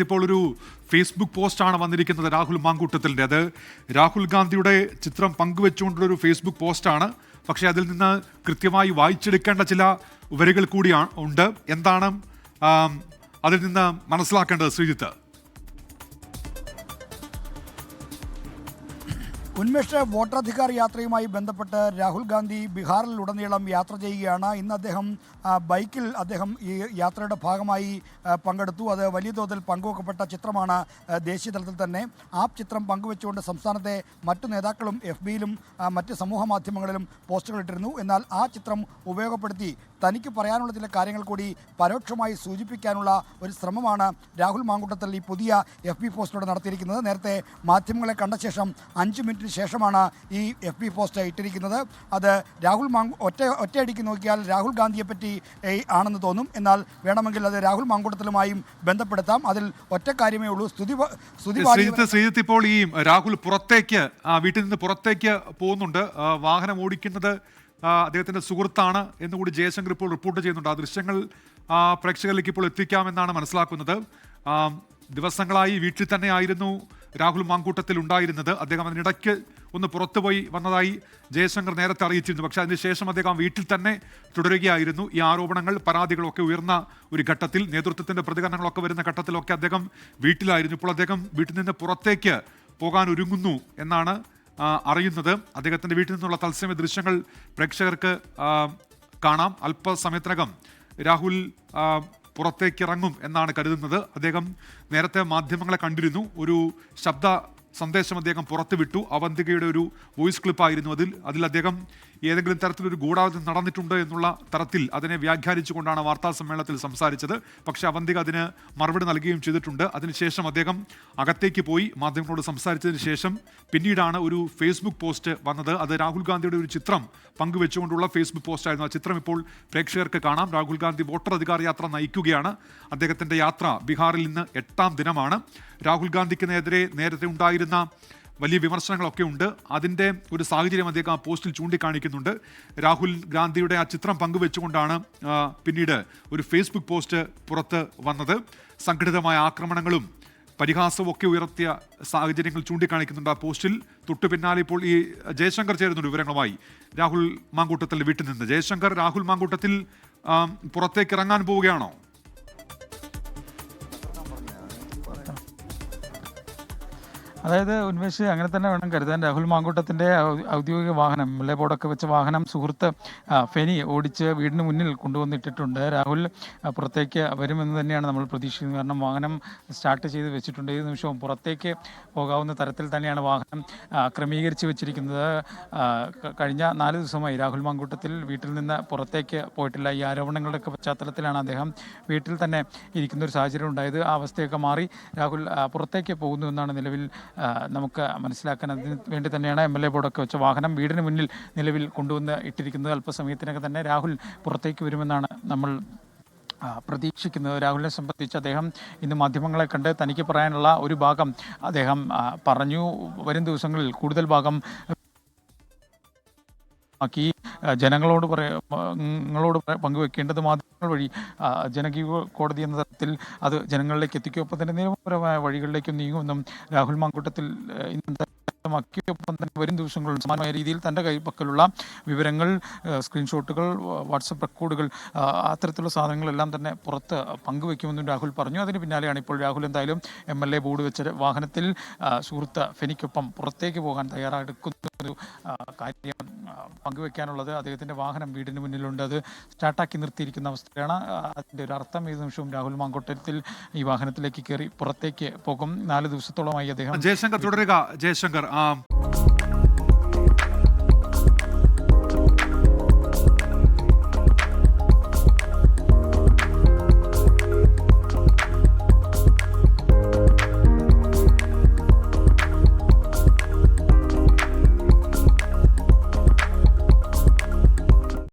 ഇപ്പോൾ ഒരു ഫേസ്ബുക്ക് പോസ്റ്റാണ് വന്നിരിക്കുന്നത് രാഹുൽ മാങ്കൂട്ടത്തിൻ്റെ. അത് രാഹുൽ ഗാന്ധിയുടെ ചിത്രം പങ്കുവെച്ചുകൊണ്ടുള്ള ഒരു ഫേസ്ബുക്ക് പോസ്റ്റാണ്. പക്ഷേ അതിൽ നിന്ന് കൃത്യമായി വായിച്ചെടുക്കേണ്ട ചില വരികൾ കൂടിയാണ് ഉണ്ട്. എന്താണ് അതിൽ നിന്ന് മനസ്സിലാക്കേണ്ടത് ശ്രീജിത്ത്? ഉന്മേഷ വോട്ടധികാർ യാത്രയുമായി ബന്ധപ്പെട്ട് രാഹുൽ ഗാന്ധി ബീഹാറിലുടനീളം യാത്ര ചെയ്യുകയാണ്. ഇന്ന് അദ്ദേഹം ബൈക്കിൽ ഈ യാത്രയുടെ ഭാഗമായി പങ്കെടുത്തു. അത് വലിയ തോതിൽ പങ്കുവെക്കപ്പെട്ട ചിത്രമാണ് ദേശീയ തലത്തിൽ തന്നെ. ആ ചിത്രം പങ്കുവെച്ചുകൊണ്ട് സംസ്ഥാനത്തെ മറ്റു നേതാക്കളും FBയിലും മറ്റ് സമൂഹ മാധ്യമങ്ങളിലും പോസ്റ്റുകൾ ഇട്ടിരുന്നു. എന്നാൽ ആ ചിത്രം ഉപയോഗപ്പെടുത്തി തനിക്ക് പറയാനുള്ള ചില കാര്യങ്ങൾ കൂടി പരോക്ഷമായി സൂചിപ്പിക്കാനുള്ള ഒരു ശ്രമമാണ് രാഹുൽ മാങ്കൂട്ടത്തിൽ ഈ പുതിയ FB പോസ്റ്റിലൂടെ നടത്തിയിരിക്കുന്നത്. നേരത്തെ മാധ്യമങ്ങളെ കണ്ട ശേഷം 5 മിനിറ്റിന് ശേഷമാണ് ഈ FB പോസ്റ്റ് ഇട്ടിരിക്കുന്നത്. അത് രാഹുൽ ഒറ്റയടിക്ക് നോക്കിയാൽ രാഹുൽ ഗാന്ധിയെ പറ്റി ആണെന്ന് തോന്നും. എന്നാൽ വേണമെങ്കിൽ അത് രാഹുൽ മാങ്കൂട്ടത്തിലുമായും ബന്ധപ്പെടുത്താം. അതിൽ ഒറ്റ കാര്യമേ ഉള്ളൂ. ശ്രീജിത്ത്, ഇപ്പോൾ ഈ രാഹുൽ പുറത്തേക്ക് വീട്ടിൽ നിന്ന് പുറത്തേക്ക് പോകുന്നുണ്ട്. വാഹനം ഓടിക്കുന്നത് അദ്ദേഹത്തിന്റെ സുഹൃത്താണ് എന്നുകൂടി ജയശങ്കർ ഇപ്പോൾ റിപ്പോർട്ട് ചെയ്യുന്നുണ്ട്. ആ ദൃശ്യങ്ങൾ പ്രേക്ഷകരിലേക്ക് ഇപ്പോൾ എത്തിക്കാമെന്നാണ് മനസ്സിലാക്കുന്നത്. ദിവസങ്ങളായി വീട്ടിൽ തന്നെ ആയിരുന്നു രാഹുൽ മാങ്കൂട്ടത്തിൽ ഉണ്ടായിരുന്നത്. അദ്ദേഹം അതിനിടയ്ക്ക് ഒന്ന് പുറത്തുപോയി വന്നതായി ജയശങ്കർ നേരത്തെ അറിയിച്ചിരുന്നു. പക്ഷേ അതിനുശേഷം അദ്ദേഹം വീട്ടിൽ തന്നെ തുടരുകയായിരുന്നു. ഈ ആരോപണങ്ങൾ, പരാതികളൊക്കെ ഉയർന്ന ഒരു ഘട്ടത്തിൽ, നേതൃത്വത്തിന്റെ പ്രതികരണങ്ങളൊക്കെ വരുന്ന ഘട്ടത്തിലൊക്കെ അദ്ദേഹം വീട്ടിലായിരുന്നു. ഇപ്പോൾ അദ്ദേഹം വീട്ടിൽ നിന്ന് പുറത്തേക്ക് പോകാൻ ഒരുങ്ങുന്നു എന്നാണ് അറിയുന്നത്. അദ്ദേഹത്തിന്റെ വീട്ടിൽ നിന്നുള്ള തത്സമയ ദൃശ്യങ്ങൾ പ്രേക്ഷകർക്ക് കാണാം. അല്പസമയത്തിനകം രാഹുൽ പുറത്തേക്ക് ഇറങ്ങും എന്നാണ് കരുതുന്നത്. അദ്ദേഹം നേരത്തെ മാധ്യമങ്ങളെ കണ്ടിരുന്നു. ഒരു ശബ്ദ സന്ദേശം അദ്ദേഹം പുറത്തുവിട്ടു. അവന്തികയുടെ ഒരു വോയിസ് ക്ലിപ്പായിരുന്നു അതിൽ അദ്ദേഹം ഏതെങ്കിലും തരത്തിലൊരു ഗൂഢാലോചന നടന്നിട്ടുണ്ട് എന്നുള്ള തരത്തിൽ അതിനെ വ്യാഖ്യാനിച്ചുകൊണ്ടാണ് വാർത്താ സമ്മേളനത്തിൽ സംസാരിച്ചത്. പക്ഷേ അവന്തിക അതിന് മറുപടി നൽകുകയും ചെയ്തിട്ടുണ്ട്. അതിനുശേഷം അദ്ദേഹം അകത്തേക്ക് പോയി മാധ്യമങ്ങളോട് സംസാരിച്ചതിന് ശേഷം പിന്നീടാണ് ഒരു ഫേസ്ബുക്ക് പോസ്റ്റ് വന്നത്. അത് രാഹുൽ ഗാന്ധിയുടെ ഒരു ചിത്രം പങ്കുവെച്ചുകൊണ്ടുള്ള ഫേസ്ബുക്ക് പോസ്റ്റായിരുന്നു. ആ ചിത്രം ഇപ്പോൾ പ്രേക്ഷകർക്ക് കാണാം. രാഹുൽ ഗാന്ധി വോട്ടധികാർ യാത്ര നയിക്കുകയാണ്. അദ്ദേഹത്തിൻ്റെ യാത്ര ബീഹാറിൽ ഇന്ന് 8ാം ദിനമാണ്. രാഹുൽ ഗാന്ധിക്കെതിരെ നേരത്തെ ഉണ്ടായിരുന്ന വലിയ വിമർശനങ്ങളൊക്കെ ഉണ്ട്. അതിൻ്റെ ഒരു സാഹചര്യം അദ്ദേഹം ആ പോസ്റ്റിൽ ചൂണ്ടിക്കാണിക്കുന്നുണ്ട്. രാഹുൽ ഗാന്ധിയുടെ ആ ചിത്രം പങ്കുവെച്ചുകൊണ്ടാണ് പിന്നീട് ഒരു ഫേസ്ബുക്ക് പോസ്റ്റ് പുറത്ത് വന്നത്. സംഘടിതമായ ആക്രമണങ്ങളും പരിഹാസവും ഒക്കെ ഉയർത്തിയ സാഹചര്യങ്ങൾ ചൂണ്ടിക്കാണിക്കുന്നുണ്ട് ആ പോസ്റ്റിൽ. തൊട്ടു പിന്നാലെ ഇപ്പോൾ ഈ ജയശങ്കർ ചേരുന്നുണ്ട് വിവരങ്ങളുമായി രാഹുൽ മാങ്കൂട്ടത്തിൽ വീട്ടിൽ നിന്ന്. ജയശങ്കർ, രാഹുൽ മാങ്കൂട്ടത്തിൽ പുറത്തേക്ക് ഇറങ്ങാൻ പോവുകയാണോ? അതായത് ഉന്മേഷ്, അങ്ങനെ തന്നെ വേണം കരുതാൻ. രാഹുൽ മാങ്കൂട്ടത്തിൻ്റെ ഔദ്യോഗിക വാഹനം, മുല്ല ബോർഡൊക്കെ വെച്ച വാഹനം സുഹൃത്ത് ഫെനി ഓടിച്ച് വീടിന് മുന്നിൽ കൊണ്ടുവന്നിട്ടിട്ടുണ്ട്. രാഹുൽ പുറത്തേക്ക് വരുമെന്ന് തന്നെയാണ് നമ്മൾ പ്രതീക്ഷിക്കുന്നത്. കാരണം വാഹനം സ്റ്റാർട്ട് ചെയ്ത് വെച്ചിട്ടുണ്ട്. ഈ നിമിഷവും പുറത്തേക്ക് പോകാവുന്ന തരത്തിൽ തന്നെയാണ് വാഹനം ക്രമീകരിച്ച് വെച്ചിരിക്കുന്നത്. കഴിഞ്ഞ 4 ദിവസമായി രാഹുൽ മാങ്കൂട്ടത്തിൽ വീട്ടിൽ നിന്ന് പുറത്തേക്ക് പോയിട്ടില്ല. ഈ ആരോപണങ്ങളുടെയൊക്കെ പശ്ചാത്തലത്തിലാണ് അദ്ദേഹം വീട്ടിൽ തന്നെ ഇരിക്കുന്ന ഒരു സാഹചര്യം ഉണ്ടായത്. ആ അവസ്ഥയൊക്കെ മാറി രാഹുൽ പുറത്തേക്ക് പോകുന്നു എന്നാണ് നിലവിൽ നമുക്ക് മനസ്സിലാക്കാൻ. അതിന് വേണ്ടി തന്നെയാണ് MLA ബോർഡൊക്കെ വെച്ച വാഹനം വീടിന് മുന്നിൽ നിലവിൽ കൊണ്ടുവന്ന് ഇട്ടിരിക്കുന്നത്. അല്പസമയത്തിനൊക്കെ തന്നെ രാഹുൽ പുറത്തേക്ക് വരുമെന്നാണ് നമ്മൾ പ്രതീക്ഷിക്കുന്നത്. രാഹുലിനെ സംബന്ധിച്ച് അദ്ദേഹം ഇന്ന് മാധ്യമങ്ങളെ കണ്ട് തനിക്ക് പറയാനുള്ള ഒരു ഭാഗം അദ്ദേഹം പറഞ്ഞു. വരും ദിവസങ്ങളിൽ കൂടുതൽ ഭാഗം ജനങ്ങളോട് പങ്കുവെക്കേണ്ടത് മാധ്യമങ്ങൾ വഴി ജനകീയ കോടതി എന്ന തരത്തിൽ അത് ജനങ്ങളിലേക്ക് എത്തിക്കും. ഒപ്പം തന്നെ നിയമപരമായ വഴികളിലേക്കും നീങ്ങുമെന്നും രാഹുൽ മാങ്കൂട്ടത്തിൽ ഇന്ന് ഒപ്പം തന്നെ വരും ദിവസങ്ങളിൽ സമാനമായ രീതിയിൽ തൻ്റെ പക്കലുള്ള വിവരങ്ങൾ, സ്ക്രീൻഷോട്ടുകൾ, വാട്സപ്പ് റെക്കോർഡുകൾ, അത്തരത്തിലുള്ള സാധനങ്ങളെല്ലാം തന്നെ പുറത്ത് പങ്കുവെക്കുമെന്നും രാഹുൽ പറഞ്ഞു. അതിന് പിന്നാലെയാണ് ഇപ്പോൾ രാഹുൽ എന്തായാലും MLA ബോർഡ് വെച്ച വാഹനത്തിൽ സുഹൃത്ത് ഫെനിക്കൊപ്പം പുറത്തേക്ക് പോകാൻ തയ്യാറെടുക്കുന്ന ഒരു കാര്യം പങ്കുവെക്കാനുള്ളത്. അദ്ദേഹത്തിൻ്റെ വാഹനം വീടിന് മുന്നിലുണ്ട്. അത് സ്റ്റാർട്ടാക്കി നിർത്തിയിരിക്കുന്ന അവസ്ഥയാണ്. അതിൻ്റെ ഒരു അർത്ഥം ഏത് നിമിഷവും രാഹുൽ മാങ്കൂട്ടത്തിൽ ഈ വാഹനത്തിലേക്ക് കയറി പുറത്തേക്ക് പോകും. 4 ദിവസത്തോളമായി അദ്ദേഹം. ജയശങ്കർ തുടരുക. ജയശങ്കർ,